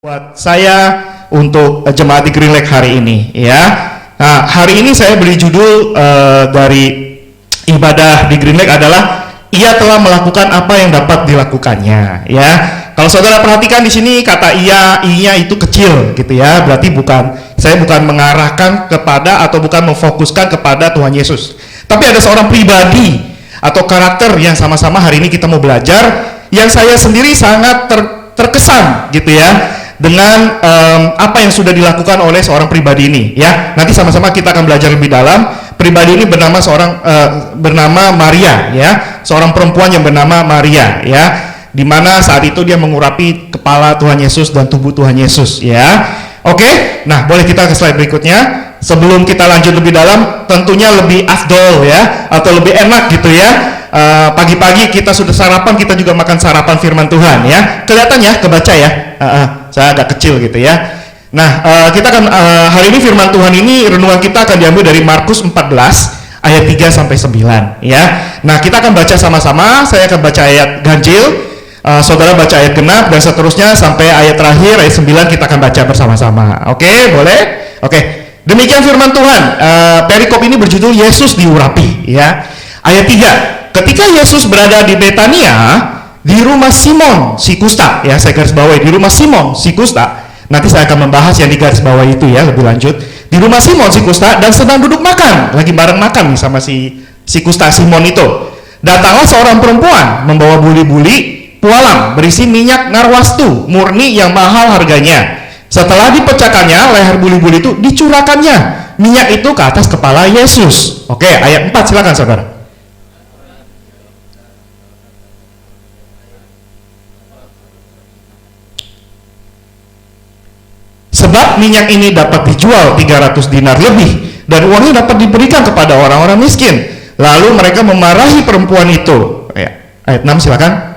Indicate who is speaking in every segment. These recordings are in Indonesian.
Speaker 1: buat saya untuk jemaat di Green Lake hari ini, ya. Nah, hari ini saya beri judul dari ibadah di Green Lake adalah ia telah melakukan apa yang dapat dilakukannya, ya. Kalau saudara perhatikan di sini kata i-nya itu kecil, gitu ya. Berarti saya bukan mengarahkan kepada atau bukan memfokuskan kepada Tuhan Yesus, tapi ada seorang pribadi atau karakter yang sama-sama hari ini kita mau belajar, yang saya sendiri sangat terkesan, gitu ya, dengan apa yang sudah dilakukan oleh seorang pribadi ini, ya. Nanti sama-sama kita akan belajar lebih dalam. Pribadi ini bernama Maria, ya, seorang perempuan yang bernama Maria, ya, di mana saat itu dia mengurapi kepala Tuhan Yesus dan tubuh Tuhan Yesus, ya. Oke, nah boleh kita ke slide berikutnya. Sebelum kita lanjut lebih dalam, tentunya lebih afdol, ya, atau lebih enak, gitu ya. Pagi-pagi kita sudah sarapan, kita juga makan sarapan firman Tuhan, ya. Kelihatan ya, kebaca ya. Saya agak kecil gitu ya. Nah, kita akan hari ini firman Tuhan ini, renungan kita akan diambil dari Markus 14 ayat 3 sampai 9, ya. Nah, kita akan baca sama-sama. Saya akan baca ayat ganjil, saudara baca ayat genap, dan seterusnya sampai ayat terakhir, ayat 9 kita akan baca bersama-sama. Oke, boleh? Oke. Demikian firman Tuhan. Perikop ini berjudul Yesus diurapi, ya. Ayat 3. Ketika Yesus berada di Betania, di rumah Simon si kusta, ya, saya garis bawahi, di rumah Simon si kusta. Nanti saya akan membahas yang di garis bawah itu, ya, lebih lanjut. Di rumah Simon si kusta dan sedang duduk makan, lagi bareng makan nih sama si kusta Simon itu. Datanglah seorang perempuan membawa buli-buli pualam berisi minyak narwastu murni yang mahal harganya. Setelah dipecahkannya leher buli-buli itu, dicurahkannya minyak itu ke atas kepala Yesus. Oke, ayat 4 silakan saudara. Sebab minyak ini dapat dijual 300 dinar lebih, dan uangnya dapat diberikan kepada orang-orang miskin. Lalu mereka memarahi perempuan itu. Ayat 6 silakan.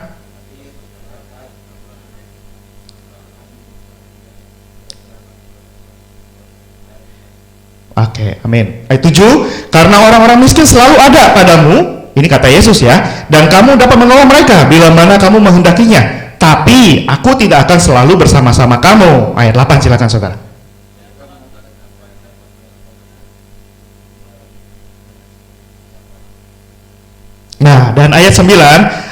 Speaker 1: Oke, amin. Ayat 7, karena orang-orang miskin selalu ada padamu, ini kata Yesus, ya, dan kamu dapat menolong mereka bila mana kamu menghendakinya. Tapi aku tidak akan selalu bersama-sama kamu. Ayat 8 silakan saudara. Nah, dan ayat 9,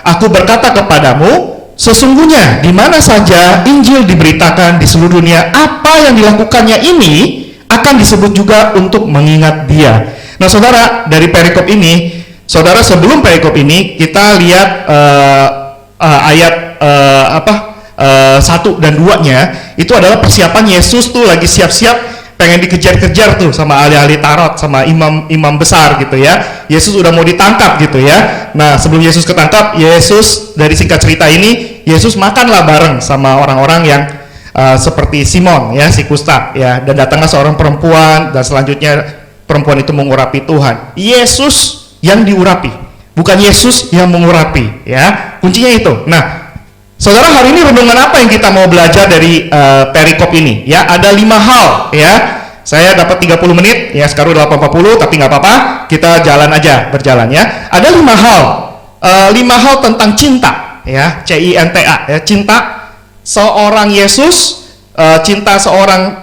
Speaker 1: aku berkata kepadamu, sesungguhnya di mana saja Injil diberitakan di seluruh dunia, apa yang dilakukannya ini akan disebut juga untuk mengingat dia. Nah saudara, dari perikop ini, saudara, sebelum perikop ini kita lihat ayat 1 dan 2-nya itu adalah persiapan Yesus tuh lagi siap-siap pengen dikejar-kejar tuh sama ahli-ahli Taurat, sama imam besar, gitu ya. Yesus udah mau ditangkap, gitu ya. Nah sebelum Yesus ketangkap, Yesus, dari singkat cerita ini, Yesus makanlah bareng sama orang-orang yang seperti Simon, ya, si kusta, ya, dan datanglah seorang perempuan, dan selanjutnya perempuan itu mengurapi Tuhan. Yesus yang diurapi, bukan Yesus yang mengurapi, ya, kuncinya itu. Nah saudara, hari ini renungan apa yang kita mau belajar dari perikop ini, ya? Ada 5 hal, ya. Saya dapat 30 menit, ya, sekarang udah 8:40, tapi nggak apa-apa, kita berjalan aja, ya. Ada 5 hal, 5 hal tentang cinta, ya, cinta, ya, cinta seorang Yesus, cinta seorang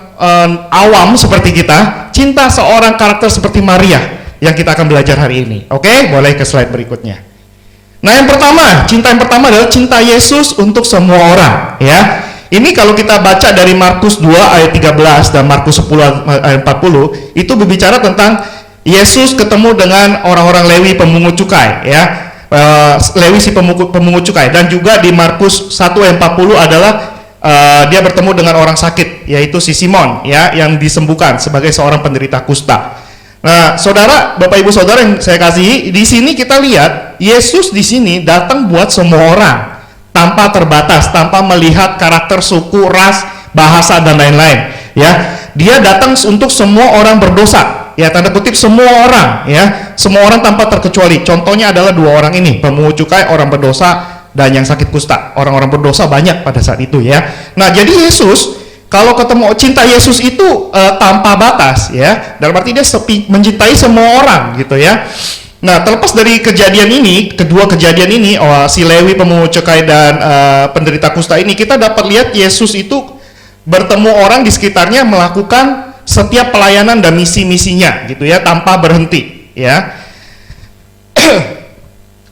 Speaker 1: awam seperti kita, cinta seorang karakter seperti Maria yang kita akan belajar hari ini. Oke, boleh ke slide berikutnya. Nah, yang pertama, cinta yang pertama adalah cinta Yesus untuk semua orang, ya. Ini kalau kita baca dari Markus 2 ayat 13 dan Markus 10 ayat 40, itu berbicara tentang Yesus ketemu dengan orang-orang Lewi pemungut cukai, ya. Lewi si pemungut cukai, dan juga di Markus 1 ayat 40 adalah dia bertemu dengan orang sakit, yaitu si Simon, ya, yang disembuhkan sebagai seorang penderita kusta. Nah, saudara, Bapak Ibu saudara yang saya kasihi, di sini kita lihat Yesus di sini datang buat semua orang tanpa terbatas, tanpa melihat karakter, suku, ras, bahasa, dan lain-lain, ya. Dia datang untuk semua orang berdosa, ya, tanda kutip semua orang, ya, semua orang tanpa terkecuali. Contohnya adalah 2 orang ini, pemungut cukai, orang berdosa, dan yang sakit kusta. Orang-orang berdosa banyak pada saat itu, ya. Nah, jadi Yesus, kalau ketemu, cinta Yesus itu tanpa batas, ya, dalam arti dia mencintai semua orang, gitu ya. Nah, terlepas dari kejadian ini, kedua kejadian ini, si Lewi pemungut cukai dan penderita kusta ini, kita dapat lihat Yesus itu bertemu orang di sekitarnya, melakukan setiap pelayanan dan misi-misinya gitu ya, tanpa berhenti ya.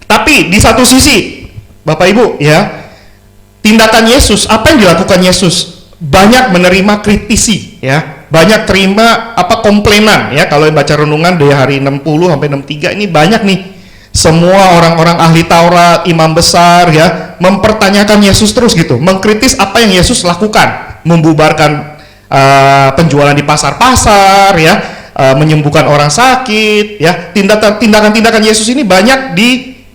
Speaker 1: Tapi di satu sisi Bapak Ibu ya, tindakan Yesus, apa yang dilakukan Yesus, banyak menerima kritisi ya, banyak terima komplainan ya. Kalau baca renungan dari hari 60 sampai 63 ini banyak nih, semua orang-orang ahli Taurat, imam besar ya, mempertanyakan Yesus terus gitu, mengkritis apa yang Yesus lakukan, membubarkan penjualan di pasar-pasar ya, menyembuhkan orang sakit ya. Tindakan-tindakan Yesus ini banyak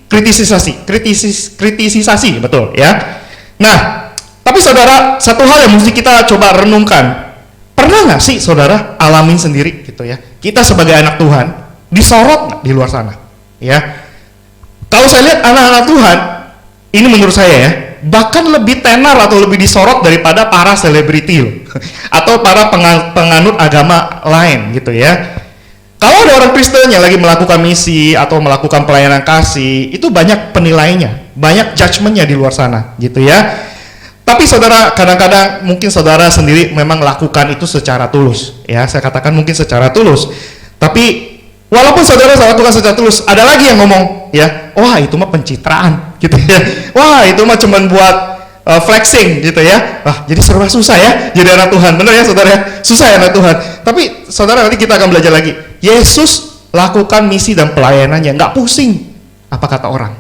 Speaker 1: kritisisasi betul ya. Nah, tapi saudara, satu hal yang mesti kita coba renungkan, pernah nggak sih saudara alamin sendiri gitu ya, kita sebagai anak Tuhan disorot nggak di luar sana ya? Kalau saya lihat anak-anak Tuhan ini, menurut saya ya, bahkan lebih tenar atau lebih disorot daripada para selebriti atau para penganut agama lain gitu ya. Kalau ada orang Kristen yang lagi melakukan misi atau melakukan pelayanan kasih, itu banyak penilainya, banyak judgementnya di luar sana gitu ya. Tapi saudara, kadang-kadang mungkin saudara sendiri memang lakukan itu secara tulus ya, saya katakan mungkin secara tulus. Tapi walaupun saudara lakukan secara tulus, ada lagi yang ngomong ya, wah itu mah pencitraan gitu ya, wah itu mah cuman buat flexing gitu ya. Wah, jadi serba susah ya jadi anak Tuhan, benar ya saudara, susah ya anak Tuhan. Tapi saudara, nanti kita akan belajar lagi, Yesus lakukan misi dan pelayanannya nggak pusing apa kata orang,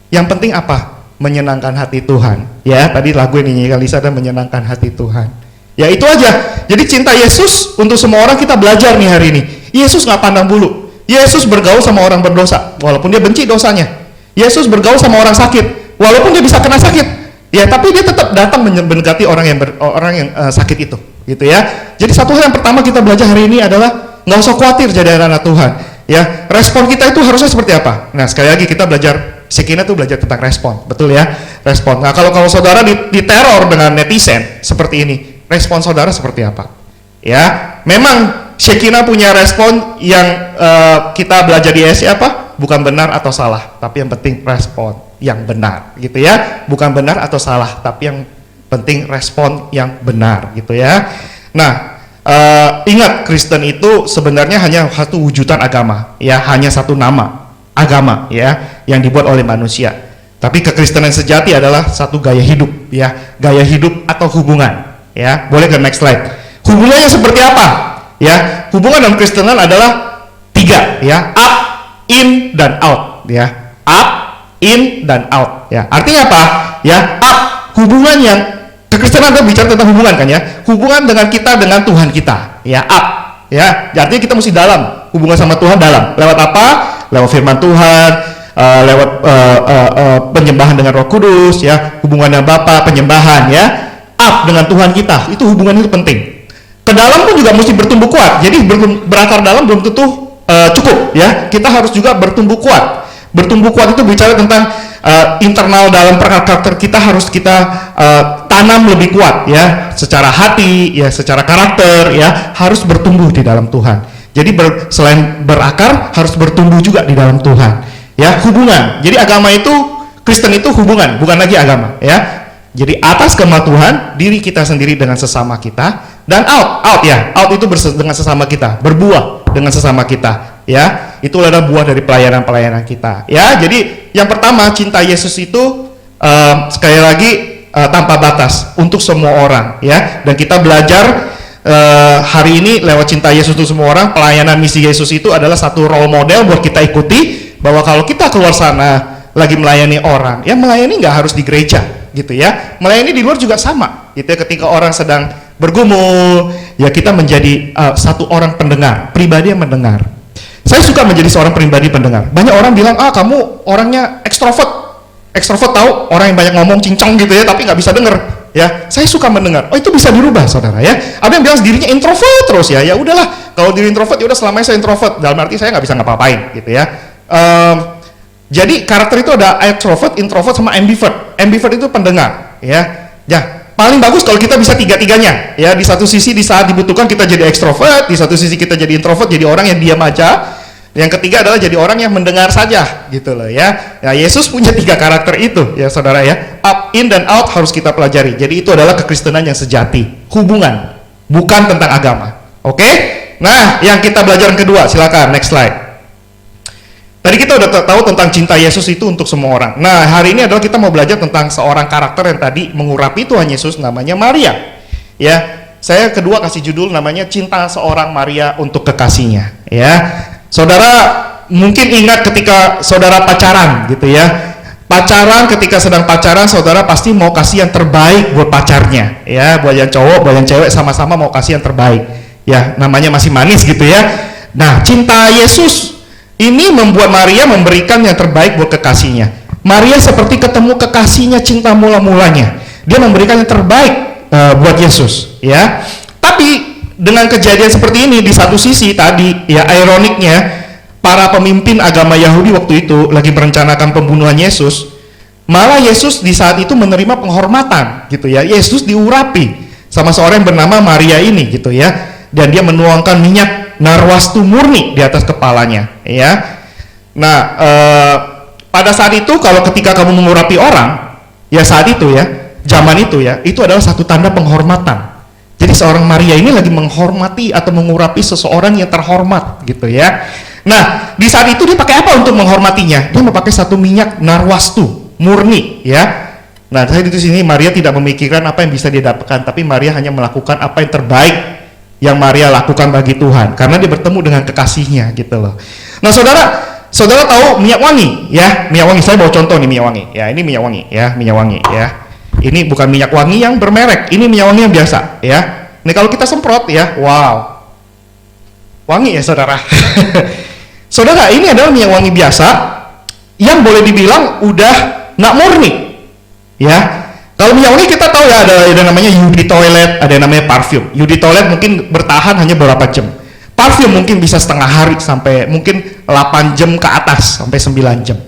Speaker 1: yang penting apa? Menyenangkan hati Tuhan ya. Tadi lagu yang dinyanyikan Lisa, dan menyenangkan hati Tuhan ya, itu aja. Jadi cinta Yesus untuk semua orang kita belajar nih hari ini. Yesus nggak pandang bulu, Yesus bergaul sama orang berdosa walaupun dia benci dosanya. Yesus bergaul sama orang sakit walaupun dia bisa kena sakit ya, tapi dia tetap datang mendekati orang yang sakit itu gitu ya. Jadi satu hal yang pertama kita belajar hari ini adalah nggak usah khawatir jadi anak Tuhan ya. Respon kita itu harusnya seperti apa? Nah, sekali lagi kita belajar, Shekinah itu belajar tentang respon, betul ya, respon. Nah, kalau saudara diteror dengan netizen seperti ini, respon saudara seperti apa? Ya, memang Shekinah punya respon yang kita belajar di ESI apa? Bukan benar atau salah, tapi yang penting respon yang benar, gitu ya. Bukan benar atau salah, tapi yang penting respon yang benar, gitu ya. Nah, ingat, Kristen itu sebenarnya hanya satu wujudan agama, ya, hanya satu nama agama ya yang dibuat oleh manusia. Tapi kekristenan sejati adalah satu gaya hidup ya, gaya hidup atau hubungan ya. Boleh ke next slide. Hubungannya seperti apa ya? Hubungan dalam Kristenan adalah 3 ya, up, in, dan out ya. Up, in, dan out ya. Artinya apa ya? Up, hubungan yang kekristenan itu bicara tentang hubungan kan ya, hubungan dengan kita dengan Tuhan kita ya, up ya. Artinya kita mesti dalam, hubungan sama Tuhan dalam. Lewat apa? Lewat firman Tuhan, lewat penyembahan dengan Roh Kudus ya, hubungan dengan Bapa, penyembahan ya. Up dengan Tuhan kita, itu hubungan itu penting. Ke dalam pun juga mesti bertumbuh kuat. Jadi berakar dalam belum tentu cukup ya. Kita harus juga bertumbuh kuat. Bertumbuh kuat itu bicara tentang internal dalam karakter kita, harus kita tanam lebih kuat ya, secara hati ya, secara karakter ya, harus bertumbuh di dalam Tuhan. Jadi selain berakar, harus bertumbuh juga di dalam Tuhan ya. Hubungan, jadi agama itu, Kristen itu hubungan, bukan lagi agama ya. Jadi atas kehendak Tuhan, diri kita sendiri dengan sesama kita, dan out ya, out itu dengan sesama kita, berbuah dengan sesama kita ya. Itu adalah buah dari pelayanan kita ya. Jadi yang pertama, cinta Yesus itu sekali lagi tanpa batas untuk semua orang ya. Dan kita belajar hari ini lewat cinta Yesus untuk semua orang, pelayanan misi Yesus itu adalah satu role model buat kita ikuti, bahwa kalau kita keluar sana lagi melayani orang, ya melayani nggak harus di gereja gitu ya, melayani di luar juga sama gitu ya. Ketika orang sedang bergumul ya, kita menjadi satu orang pendengar, pribadi yang mendengar. Saya suka menjadi seorang pribadi pendengar. Banyak orang bilang, kamu orangnya ekstrovert tahu, orang yang banyak ngomong cincong gitu ya, tapi nggak bisa denger ya. Saya suka mendengar. Oh, itu bisa dirubah saudara ya. Ada yang bilang dirinya introvert terus ya, ya udahlah, kalau diri introvert ya udah, selamanya saya introvert, dalam arti saya nggak bisa ngapa-ngapain gitu ya. Jadi karakter itu ada extrovert, introvert, sama ambivert. Ambivert itu pendengar ya. Ya, paling bagus kalau kita bisa tiga-tiganya ya. Di satu sisi di saat dibutuhkan kita jadi extrovert, di satu sisi kita jadi introvert, jadi orang yang diam aja. Yang ketiga adalah jadi orang yang mendengar saja, gitu loh ya. Ya, Yesus punya 3 karakter itu ya saudara ya. Up, in, dan out harus kita pelajari. Jadi itu adalah kekristenan yang sejati, hubungan, bukan tentang agama. Oke? Nah, yang kita belajar yang kedua, silakan next slide. Tadi kita udah tahu tentang cinta Yesus itu untuk semua orang. Nah, hari ini adalah kita mau belajar tentang seorang karakter yang tadi mengurapi Tuhan Yesus, namanya Maria. Ya, saya kedua kasih judul namanya Cinta Seorang Maria untuk Kekasihnya. Ya, saudara mungkin ingat ketika saudara pacaran gitu ya. Pacaran, ketika sedang pacaran, saudara pasti mau kasih yang terbaik buat pacarnya. Ya, buat yang cowok, buat yang cewek sama-sama mau kasih yang terbaik. Ya, namanya masih manis gitu ya. Nah, cinta Yesus ini membuat Maria memberikan yang terbaik buat kekasihnya. Maria seperti ketemu kekasihnya cinta mula-mulanya. Dia memberikan yang terbaik buat Yesus, ya. Tapi dengan kejadian seperti ini, di satu sisi tadi, ya ironiknya, para pemimpin agama Yahudi waktu itu lagi merencanakan pembunuhan Yesus, malah Yesus di saat itu menerima penghormatan, gitu ya. Yesus diurapi sama seorang yang bernama Maria ini, gitu ya. Dan dia menuangkan minyak narwastu murni di atas kepalanya, ya. Nah, pada saat itu kalau ketika kamu mengurapi orang, ya saat itu ya, zaman itu ya, itu adalah satu tanda penghormatan. Jadi seorang Maria ini lagi menghormati atau mengurapi seseorang yang terhormat, gitu ya. Nah, di saat itu dia pakai apa untuk menghormatinya? Dia memakai satu minyak narwastu murni, ya. Nah, saya di sini Maria tidak memikirkan apa yang bisa dia dapatkan, tapi Maria hanya melakukan apa yang terbaik yang Maria lakukan bagi Tuhan, karena dia bertemu dengan kekasihnya, gitu loh. Nah, saudara tahu minyak wangi, ya? Minyak wangi, saya bawa contoh nih minyak wangi. Ya, ini minyak wangi, ya, minyak wangi, ya. Ini bukan minyak wangi yang bermerek, ini minyak wangi yang biasa, ya. Ini kalau kita semprot, ya, wow, wangi ya, saudara. Saudara, ini adalah minyak wangi biasa yang boleh dibilang udah nggak murni, ya. Kalau minyak wangi kita tahu ya, ada yang namanya UD toilet, ada yang namanya parfum. UD toilet mungkin bertahan hanya beberapa jam. Parfum mungkin bisa setengah hari sampai mungkin 8 jam ke atas sampai 9 jam.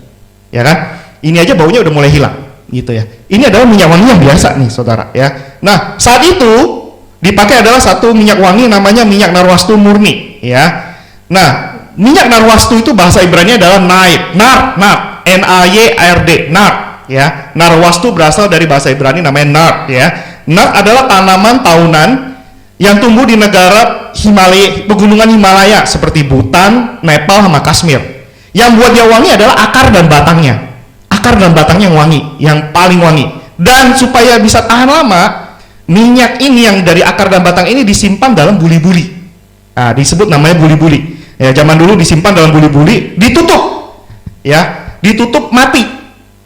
Speaker 1: Ya kan? Ini aja baunya udah mulai hilang, gitu ya. Ini adalah minyak wangi yang biasa nih, saudara, ya. Nah, saat itu dipakai adalah satu minyak wangi namanya minyak narwastu murni, ya. Nah, minyak narwastu itu bahasa Ibrani adalah nair, N-A-Y-R-D, nar, ya. Narwastu berasal dari bahasa Ibrani namanya nar, ya. Nar adalah tanaman tahunan yang tumbuh di negara Himalaya, pegunungan Himalaya seperti Bhutan, Nepal, sama Kashmir. Yang buat dia wangi adalah akar dan batangnya. Akar dan batangnya yang wangi, yang paling wangi. Dan supaya bisa tahan lama, minyak ini yang dari akar dan batang ini disimpan dalam buli-buli. Nah, disebut namanya buli-buli. Ya, zaman dulu disimpan dalam buli-buli, ditutup. Ya, ditutup mati.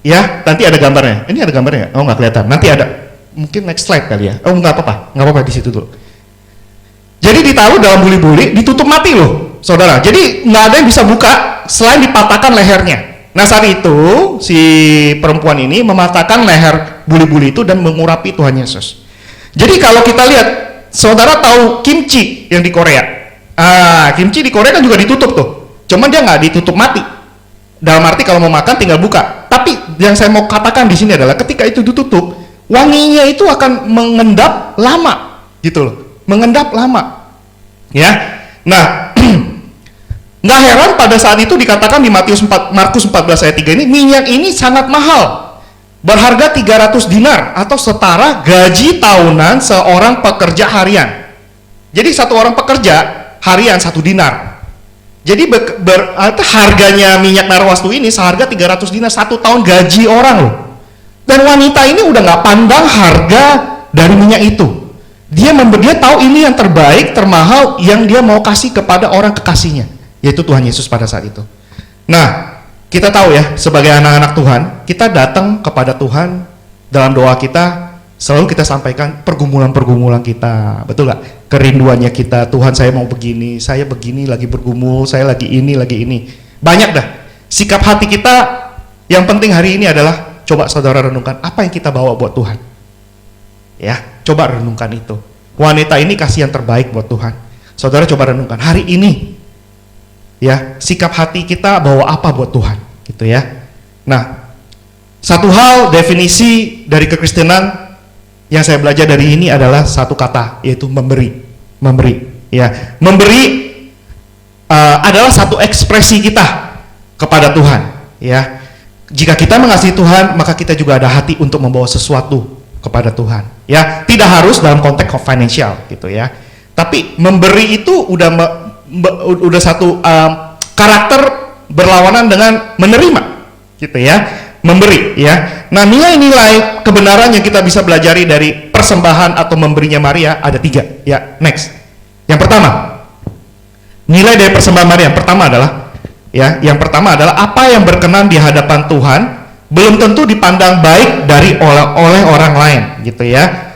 Speaker 1: Ya, nanti ada gambarnya. Ini ada gambarnya? Oh, nggak kelihatan. Nanti ada. Mungkin next slide kali ya. Oh, nggak apa-apa di situ dulu. Jadi ditaruh dalam buli-buli, ditutup mati loh, saudara. Jadi nggak ada yang bisa buka selain dipatahkan lehernya. Nah, saat itu si perempuan ini mematahkan leher buli-buli itu dan mengurapi Tuhan Yesus. Jadi kalau kita lihat, saudara tahu kimchi yang di Korea? Kimchi di Korea kan juga ditutup tuh. Cuman dia nggak ditutup mati. Dalam arti kalau mau makan tinggal buka. Tapi yang saya mau katakan di sini adalah ketika itu ditutup, wanginya itu akan mengendap lama, gitu loh. Mengendap lama. Ya. Nah, nggak heran pada saat itu dikatakan di Markus 14 ayat 3 ini, minyak ini sangat mahal, berharga 300 dinar atau setara gaji tahunan seorang pekerja harian. Jadi satu orang pekerja harian 1 dinar. Jadi harganya minyak narwastu ini seharga 300 dinar, 1 tahun gaji orang loh. Dan wanita ini udah nggak pandang harga dari minyak itu. Dia tahu ini yang terbaik, termahal yang dia mau kasih kepada orang kekasihnya, yaitu Tuhan Yesus pada saat itu. Nah, kita tahu ya, sebagai anak-anak Tuhan, kita datang kepada Tuhan dalam doa kita, selalu kita sampaikan pergumulan-pergumulan kita, betul gak? Kerinduannya kita, Tuhan saya mau begini, saya begini lagi bergumul, saya lagi ini. Banyak dah. Sikap hati kita yang penting hari ini adalah, coba saudara renungkan, apa yang kita bawa buat Tuhan? Ya, coba renungkan itu. Wanita ini kasih yang terbaik buat Tuhan. Saudara coba renungkan, hari ini, ya, sikap hati kita bawa apa buat Tuhan, gitu ya. Nah, satu hal definisi dari kekristenan yang saya belajar dari ini adalah satu kata, yaitu memberi, ya, memberi adalah satu ekspresi kita kepada Tuhan, ya. Jika kita mengasihi Tuhan, maka kita juga ada hati untuk membawa sesuatu kepada Tuhan, ya. Tidak harus dalam konteks financial gitu ya. Tapi memberi itu udah satu karakter berlawanan dengan menerima gitu ya. Memberi ya. Nah, nilai-nilai kebenaran yang kita bisa belajari dari persembahan atau memberinya Maria ada 3 ya. Next. Yang pertama, nilai dari persembahan Maria yang pertama adalah apa yang berkenan di hadapan Tuhan belum tentu dipandang baik oleh orang lain gitu ya.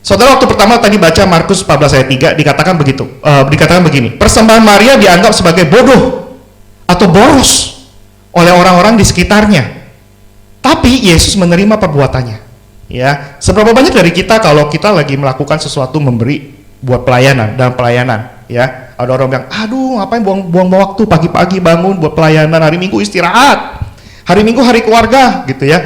Speaker 1: Saudara, waktu pertama tadi baca Markus 14 ayat 3 dikatakan begini, persembahan Maria dianggap sebagai bodoh atau boros oleh orang-orang di sekitarnya. Tapi Yesus menerima perbuatannya. Ya, seberapa banyak dari kita kalau kita lagi melakukan sesuatu memberi buat dalam pelayanan, ya. Ada orang bilang, "Aduh, ngapain buang waktu pagi-pagi bangun buat pelayanan, hari Minggu istirahat. Hari Minggu hari keluarga," gitu ya.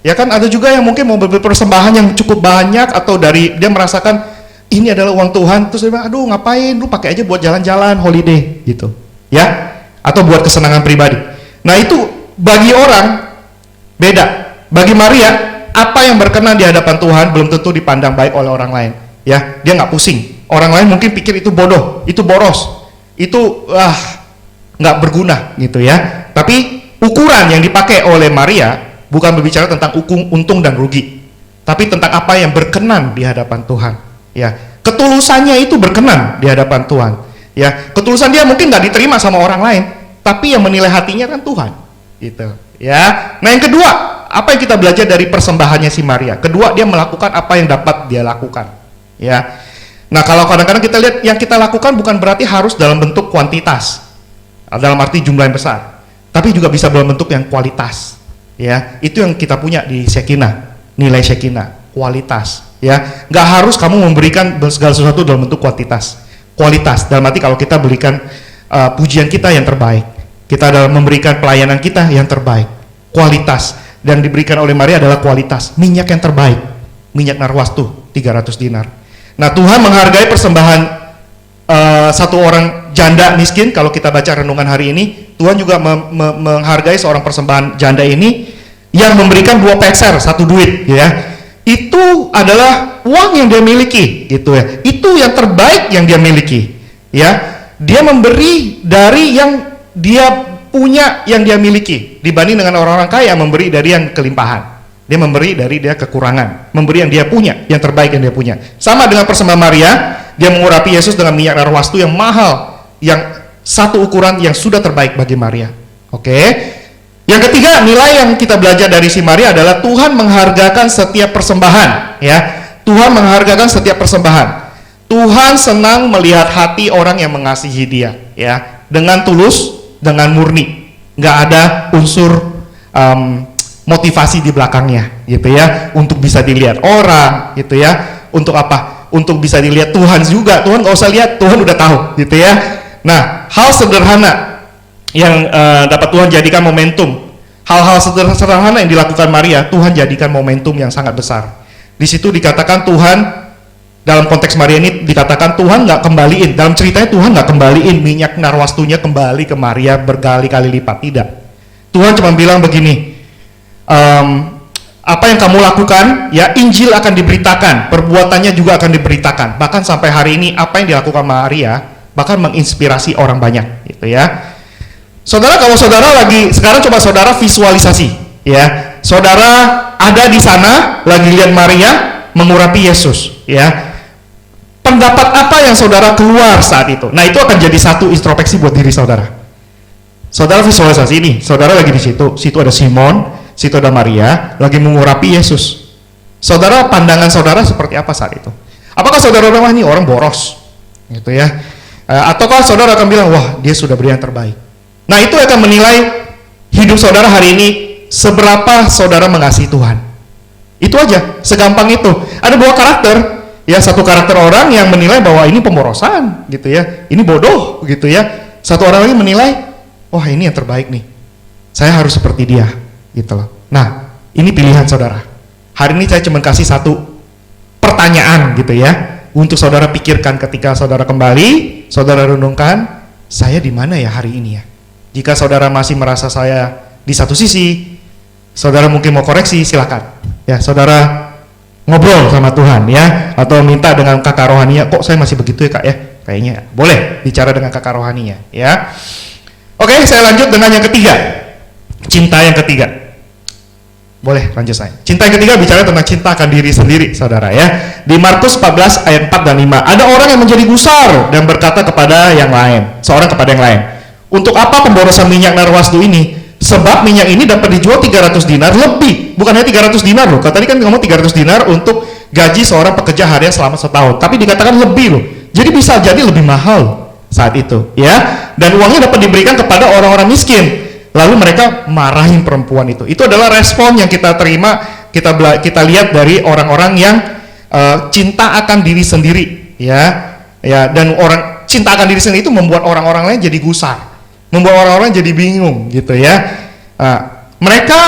Speaker 1: Ya kan, ada juga yang mungkin mau beri persembahan yang cukup banyak atau dari dia merasakan ini adalah uang Tuhan, terus dia bilang, "Aduh, ngapain, lu pakai aja buat jalan-jalan holiday," gitu. Ya, atau buat kesenangan pribadi. Nah, itu bagi orang beda. Bagi Maria, apa yang berkenan di hadapan Tuhan belum tentu dipandang baik oleh orang lain. Ya, dia nggak pusing. Orang lain mungkin pikir itu bodoh, itu boros, itu nggak berguna gitu ya. Tapi ukuran yang dipakai oleh Maria bukan berbicara tentang untung dan rugi, tapi tentang apa yang berkenan di hadapan Tuhan. Ya, ketulusannya itu berkenan di hadapan Tuhan. Ya, ketulusan dia mungkin nggak diterima sama orang lain, tapi yang menilai hatinya kan Tuhan. Gitu. Ya. Nah, yang kedua, apa yang kita belajar dari persembahannya si Maria? Kedua, dia melakukan apa yang dapat dia lakukan. Ya. Nah, kalau kadang-kadang kita lihat yang kita lakukan bukan berarti harus dalam bentuk kuantitas, dalam arti jumlah yang besar, tapi juga bisa dalam bentuk yang kualitas. Ya, itu yang kita punya di Shekinah, nilai Shekinah, kualitas. Ya, nggak harus kamu memberikan segala sesuatu dalam bentuk kuantitas. Kualitas dalam arti kalau kita berikan pujian kita yang terbaik, kita dalam memberikan pelayanan kita yang terbaik. Kualitas dan diberikan oleh Maria adalah kualitas, minyak yang terbaik, minyak narwastu 300 dinar. Nah, Tuhan menghargai persembahan satu orang janda miskin. Kalau kita baca renungan hari ini, Tuhan juga menghargai seorang persembahan janda ini yang memberikan 2 peser, 1 duit ya. Itu adalah uang yang dia miliki gitu ya. Itu yang terbaik yang dia miliki ya. Dia memberi dari yang dia punya, yang dia miliki, dibanding dengan orang-orang kaya memberi dari yang kelimpahan. Dia memberi dari dia kekurangan, memberi yang dia punya, yang terbaik yang dia punya. Sama dengan persembahan Maria, dia mengurapi Yesus dengan minyak narwastu yang mahal, yang satu ukuran yang sudah terbaik bagi Maria. Oke. Yang ketiga, nilai yang kita belajar dari si Maria adalah Tuhan menghargakan setiap persembahan, ya. Tuhan menghargakan setiap persembahan. Tuhan senang melihat hati orang yang mengasihi dia, ya, dengan tulus, dengan murni, nggak ada unsur motivasi di belakangnya, gitu ya, untuk bisa dilihat orang, gitu ya, untuk apa? Untuk bisa dilihat Tuhan juga. Tuhan nggak usah lihat, Tuhan udah tahu, gitu ya. Nah, hal sederhana yang dapat Tuhan jadikan momentum, hal-hal sederhana yang dilakukan Maria, Tuhan jadikan momentum yang sangat besar. Di situ dikatakan Tuhan, dalam konteks Maria ini dikatakan Tuhan nggak kembaliin, dalam ceritanya Tuhan nggak kembaliin minyak narwastunya kembali ke Maria berkali-kali lipat, tidak. Tuhan cuma bilang begini, apa yang kamu lakukan, ya, Injil akan diberitakan, perbuatannya juga akan diberitakan. Bahkan sampai hari ini apa yang dilakukan Maria bahkan menginspirasi orang banyak, gitu ya. Saudara, kalau saudara sekarang coba saudara visualisasi, ya, saudara ada di sana lagi lihat Maria mengurapi Yesus, ya. Pendapat apa yang saudara keluar saat itu? Nah, itu akan jadi satu introspeksi buat diri saudara. Saudara visualisasi ini, saudara lagi di situ ada Simon, situ ada Maria lagi mengurapi Yesus. Saudara, pandangan saudara seperti apa saat itu? Apakah saudara bilang, wah, ini orang boros, gitu ya? Ataukah saudara akan bilang, wah, dia sudah beri yang terbaik? Nah, itu akan menilai hidup saudara hari ini, seberapa saudara mengasihi Tuhan. Itu aja, segampang itu. Ada 2 karakter, ya, satu karakter orang yang menilai bahwa ini pemborosan, gitu ya, ini bodoh, gitu ya. Satu orang lagi menilai, wah, ini yang terbaik nih, saya harus seperti dia, gitu loh. Nah, ini pilihan saudara. Hari ini saya cuma kasih satu pertanyaan, gitu ya, untuk saudara pikirkan ketika saudara kembali, saudara renungkan, saya di mana ya hari ini ya? Jika saudara masih merasa saya di satu sisi, saudara mungkin mau koreksi, silakan. Ya, saudara ngobrol sama Tuhan ya, atau minta dengan kakak rohaninya, kok saya masih begitu ya kak ya? Kayaknya boleh bicara dengan kakak rohaninya ya. Oke, saya lanjut dengan yang ketiga. Cinta yang ketiga. Boleh lanjut saya. Cinta yang ketiga bicara tentang cinta akan diri sendiri, saudara ya. Di Markus 14 ayat 4 dan 5. Ada orang yang menjadi gusar dan berkata kepada yang lain, seorang kepada yang lain, untuk apa pemborosan minyak narwasdu ini? Sebab minyak ini dapat dijual 300 dinar lebih. Bukan hanya 300 dinar loh. Tadi kan ngomong 300 dinar untuk gaji seorang pekerja harian selama setahun. Tapi dikatakan lebih loh. Jadi bisa jadi lebih mahal saat itu ya. Dan uangnya dapat diberikan kepada orang-orang miskin. Lalu mereka marahin perempuan itu. Itu adalah respon yang kita terima, kita lihat dari orang-orang yang cinta akan diri sendiri ya. Dan orang cinta akan diri sendiri itu membuat orang-orang lain jadi gusar. Membuat orang-orang jadi bingung gitu ya. Mereka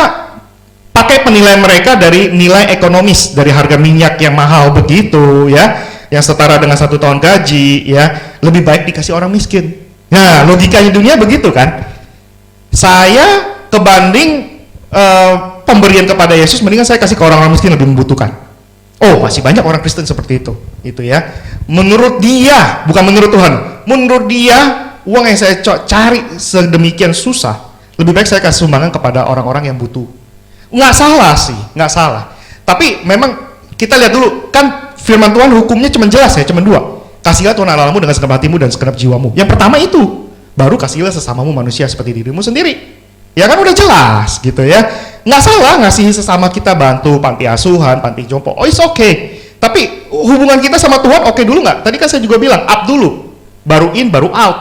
Speaker 1: pakai penilaian mereka dari nilai ekonomis, dari harga minyak yang mahal begitu ya, yang setara dengan 1 tahun gaji ya, lebih baik dikasih orang miskin. Nah, logikanya dunia begitu kan. Saya kebanding pemberian kepada Yesus, mendingan saya kasih ke orang-orang miskin lebih membutuhkan. Oh, masih banyak orang Kristen seperti itu ya. Menurut dia, bukan menurut Tuhan. Menurut dia, uang yang saya cari sedemikian susah, lebih baik saya kasih sumbangan kepada orang-orang yang butuh. Nggak salah sih, nggak salah. Tapi memang kita lihat dulu, kan firman Tuhan hukumnya cuma jelas ya, cuma 2. Kasihlah Tuhan Allahmu dengan segenap hatimu dan segenap jiwamu. Yang pertama itu, baru kasihlah sesamamu manusia seperti dirimu sendiri. Ya kan udah jelas gitu ya. Nggak salah ngasih sesama kita, bantu panti asuhan, panti jompo. Oh, it's okay. Tapi hubungan kita sama Tuhan oke dulu nggak? Tadi kan saya juga bilang up dulu, baru in, baru out.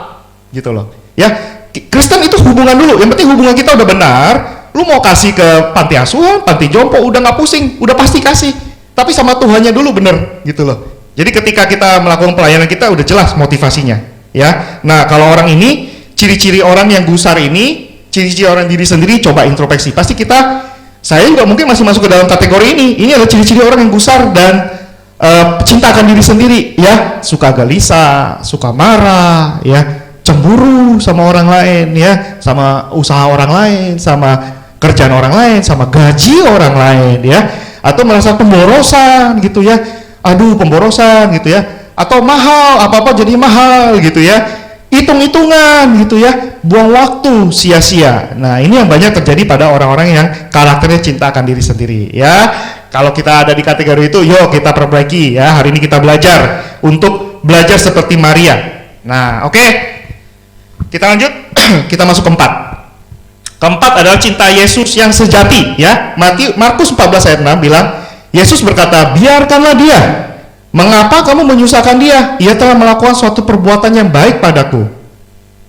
Speaker 1: Gitu loh ya. Kristen itu hubungan dulu, yang penting hubungan kita udah benar. Lu mau kasih ke panti asuhan, panti jompo, udah nggak pusing, udah pasti kasih, tapi sama Tuhannya dulu bener gitu loh. Jadi ketika kita melakukan pelayanan kita udah jelas motivasinya ya. Nah, kalau orang ini, ciri-ciri orang yang gusar ini, ciri-ciri orang diri sendiri, coba introspeksi. Pasti saya juga mungkin masih masuk ke dalam kategori ini adalah ciri-ciri orang yang gusar dan cinta akan diri sendiri ya, suka gelisah, suka marah ya, cemburu sama orang lain ya, sama usaha orang lain, sama kerjaan orang lain, sama gaji orang lain ya, atau merasa pemborosan gitu ya, aduh pemborosan gitu ya, atau mahal, apa-apa jadi mahal gitu ya, hitung-hitungan gitu ya, buang waktu sia-sia. Nah, ini yang banyak terjadi pada orang-orang yang karakternya cinta akan diri sendiri ya. Kalau kita ada di kategori itu, yuk kita perbaiki ya. Hari ini kita belajar untuk belajar seperti Maria. Nah, oke. Kita lanjut, kita masuk keempat. Keempat adalah cinta Yesus yang sejati ya. Markus 14 ayat 6 bilang, Yesus berkata, biarkanlah dia. Mengapa kamu menyusahkan dia? Ia telah melakukan suatu perbuatan yang baik padaku.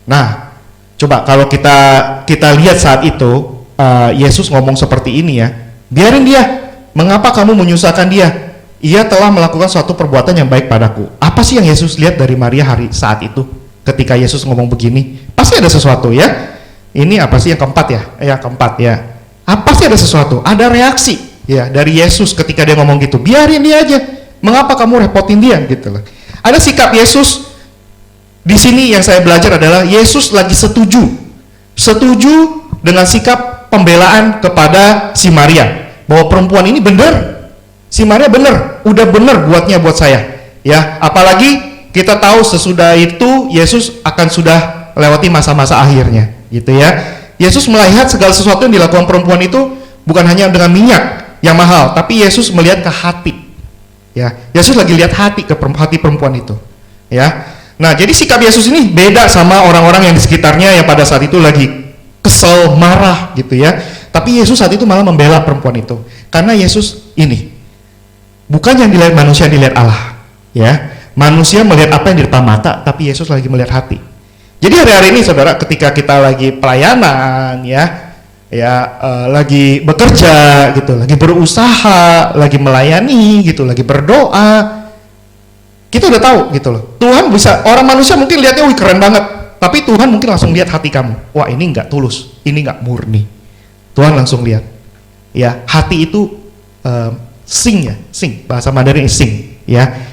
Speaker 1: Nah, coba kalau kita lihat saat itu, Yesus ngomong seperti ini ya. Biarin dia. Mengapa kamu menyusahkan dia? Ia telah melakukan suatu perbuatan yang baik padaku. Apa sih yang Yesus lihat dari Maria saat itu? Ketika Yesus ngomong begini, pasti ada sesuatu ya. Ini apa sih yang keempat ya? Yang keempat ya. Apa sih ada sesuatu? Ada reaksi ya dari Yesus ketika dia ngomong gitu. Biarin dia aja. Mengapa kamu repotin dia gitu loh. Ada sikap Yesus di sini yang saya belajar adalah Yesus lagi setuju dengan sikap pembelaan kepada si Maria bahwa perempuan ini benar. Si Maria benar, udah benar buat saya ya. Apalagi kita tahu sesudah itu Yesus akan sudah lewati masa-masa akhirnya gitu ya. Yesus melihat segala sesuatu yang dilakukan perempuan itu bukan hanya dengan minyak yang mahal, tapi Yesus melihat ke hati ya. Yesus lagi lihat hati perempuan itu ya. Nah, jadi sikap Yesus ini beda sama orang-orang yang di sekitarnya yang pada saat itu lagi kesel, marah gitu ya. Tapi Yesus saat itu malah membela perempuan itu karena Yesus ini bukan yang dilihat manusia, yang dilihat Allah ya. Manusia melihat apa yang di depan mata, tapi Yesus lagi melihat hati. Jadi hari-hari ini saudara, ketika kita lagi pelayanan lagi bekerja gitu, lagi berusaha, lagi melayani gitu, lagi berdoa, kita udah tahu gitu loh. Tuhan bisa, orang manusia mungkin lihatnya wih keren banget, tapi Tuhan mungkin langsung lihat hati kamu. Wah, ini nggak tulus, ini nggak murni. Tuhan langsung lihat. Ya, hati itu sing bahasa Mandarin sing ya.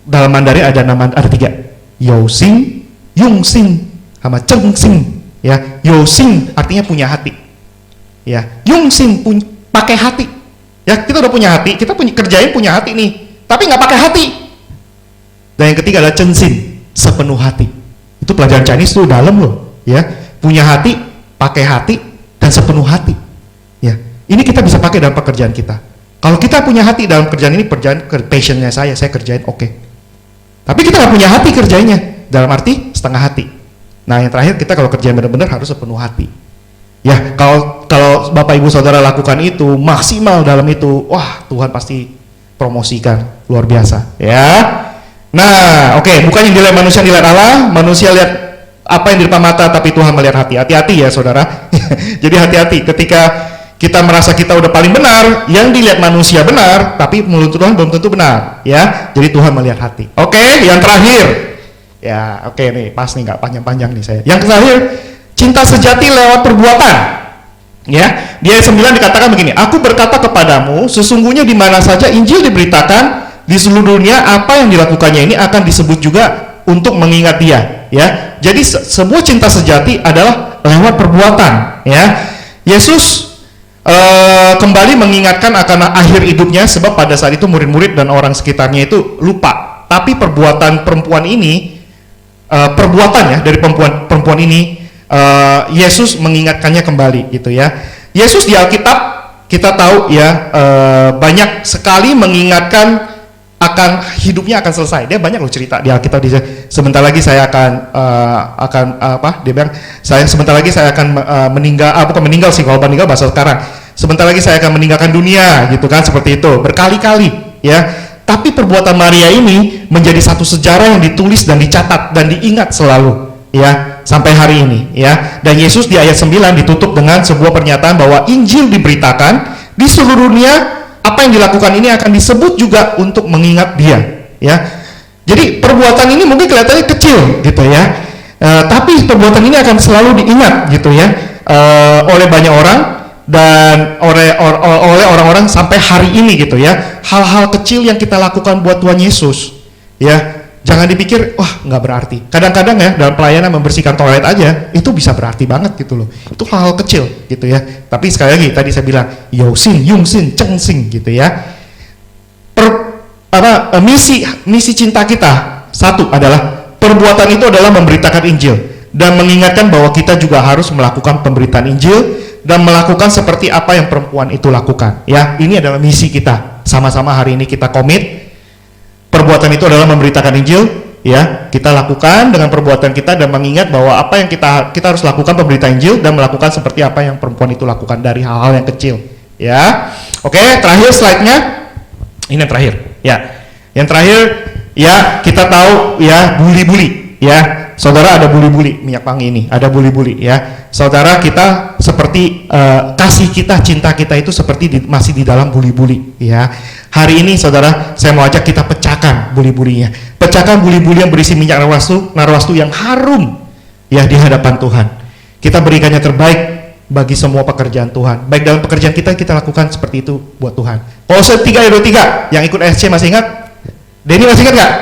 Speaker 1: Dalam Mandarin ada 3, Yao Sing, Yung Sing, sama cengsing. Ya, yosing artinya punya hati. Ya, yungsing pakai hati. Ya, kita udah punya hati, kita kerjain punya hati nih, tapi nggak pakai hati. Dan yang ketiga adalah cengsin, sepenuh hati. Itu pelajaran Chinese tuh dalam loh. Ya, punya hati, pakai hati, dan sepenuh hati. Ya, ini kita bisa pakai dalam pekerjaan kita. Kalau kita punya hati dalam kerjaan ini, passionnya saya kerjain oke. Tapi kita nggak punya hati kerjanya, dalam arti setengah hati. Nah, yang terakhir kita kalau kerjaan benar-benar harus sepenuh hati. Ya, kalau Bapak Ibu Saudara lakukan itu maksimal dalam itu, wah Tuhan pasti promosikan luar biasa. Ya. Nah, oke, bukan yang dilihat manusia dilihat Allah, manusia lihat apa yang di depan mata, tapi Tuhan melihat hati. Hati-hati ya saudara. Jadi hati-hati ketika kita merasa kita udah paling benar, yang dilihat manusia benar, tapi menurut Tuhan belum tentu benar. Ya, jadi Tuhan melihat hati. Oke, yang terakhir. Ya, oke nih, pas nih, nggak panjang-panjang nih saya. Yang terakhir, cinta sejati lewat perbuatan. Ya, di ayat 9 dikatakan begini, aku berkata kepadamu, sesungguhnya di mana saja Injil diberitakan di seluruh dunia, apa yang dilakukannya ini akan disebut juga untuk mengingat dia. Ya, jadi semua cinta sejati adalah lewat perbuatan. Ya, Yesus kembali mengingatkan akan akhir hidupnya, sebab pada saat itu murid-murid dan orang sekitarnya itu lupa. Tapi perbuatan perempuan ini, dari perempuan ini, Yesus mengingatkannya kembali gitu ya. Yesus di Alkitab kita tahu ya, banyak sekali mengingatkan akan hidupnya akan selesai. Dia banyak loh cerita di Alkitab. Sebentar lagi saya sebentar lagi saya akan meninggal. Bukan meninggal sih, kalau meninggal bahasa sekarang. Sebentar lagi saya akan meninggalkan dunia, gitu kan, seperti itu berkali-kali ya. Tapi perbuatan Maria ini menjadi satu sejarah yang ditulis dan dicatat dan diingat selalu ya sampai hari ini ya. Dan Yesus di ayat 9 ditutup dengan sebuah pernyataan bahwa Injil diberitakan di seluruh dunia, apa yang dilakukan ini akan disebut juga untuk mengingat dia ya. Jadi perbuatan ini mungkin kelihatannya kecil gitu ya, tapi perbuatan ini akan selalu diingat gitu ya, oleh banyak orang dan oleh orang-orang sampai hari ini gitu ya. Hal-hal kecil yang kita lakukan buat Tuhan Yesus ya, jangan dipikir wah nggak berarti. Kadang-kadang ya dalam pelayanan membersihkan toilet aja itu bisa berarti banget gitu loh. Itu hal-hal kecil gitu ya. Tapi sekali lagi tadi saya bilang yosin, yungsin, cengsing gitu ya. Misi cinta kita satu adalah perbuatan itu adalah memberitakan Injil dan mengingatkan bahwa kita juga harus melakukan pemberitaan Injil dan melakukan seperti apa yang perempuan itu lakukan ya. Ini adalah misi kita, sama-sama hari ini kita komit. Perbuatan itu adalah memberitakan Injil ya, kita lakukan dengan perbuatan kita dan mengingat bahwa apa yang kita harus lakukan pemberitaan Injil dan melakukan seperti apa yang perempuan itu lakukan dari hal-hal yang kecil ya. Oke, terakhir slide-nya ini yang terakhir ya. Yang terakhir ya, kita tahu ya buli-buli ya. Saudara, ada buli-buli minyak wangi ini, ada buli-buli ya. Saudara, kita seperti kasih kita, cinta kita itu seperti masih di dalam buli-buli ya. Hari ini saudara, saya mau ajak kita pecahkan buli-bulinya. Pecahkan buli-buli yang berisi minyak narwastu yang harum ya di hadapan Tuhan. Kita berikannya terbaik bagi semua pekerjaan Tuhan. Baik dalam pekerjaan kita lakukan seperti itu buat Tuhan. Kolose 3 ayat 23, yang ikut SC masih ingat? Denny masih ingat nggak?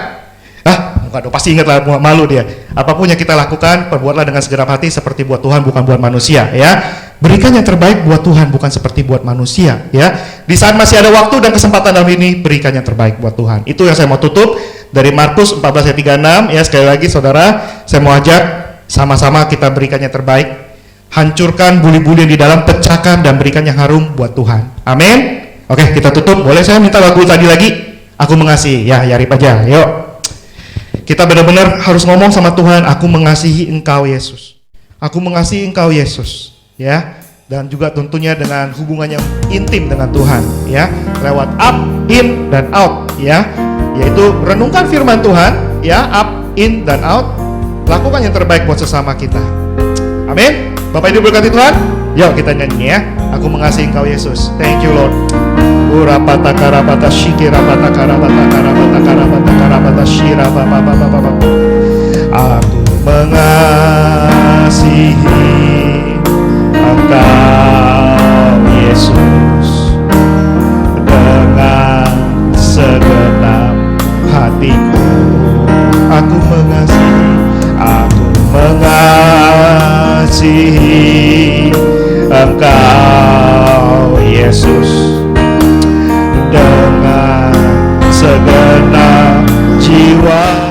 Speaker 1: Enggak dong, pasti ingat lah, malu dia. Apapun yang kita lakukan, perbuatlah dengan segenap hati seperti buat Tuhan, bukan buat manusia ya. Berikan yang terbaik buat Tuhan, bukan seperti buat manusia ya. Di saat masih ada waktu dan kesempatan dalam ini, berikan yang terbaik buat Tuhan. Itu yang saya mau tutup dari Markus 14 ayat 36 ya. Sekali lagi saudara, saya mau ajak sama-sama kita berikan yang terbaik. Hancurkan buli-buli yang di dalam, pecahkan dan berikan yang harum buat Tuhan. Amin. Oke, kita tutup. Boleh saya minta lagu tadi lagi? Aku mengasihi ya, Yarip aja. Yuk. Kita benar-benar harus ngomong sama Tuhan, aku mengasihi Engkau Yesus. Aku mengasihi Engkau Yesus, ya. Dan juga tentunya dengan hubungan yang intim dengan Tuhan, ya. Lewat up, in, dan out, ya. Yaitu renungkan firman Tuhan, ya, up, in, dan out. Lakukan yang terbaik buat sesama kita. Amin. Bapak Ibu berkati Tuhan. Yuk kita nyanyi ya. Aku mengasihi Engkau Yesus. Thank you Lord. Urapata karabata shikirabata karabata karabata karabata karabata shirababa. Aku mengasihi Engkau Yesus dengan segenap hatiku. Aku mengasihi, aku mengasihi mengasihi Engkau Yesus dengan segenap jiwa.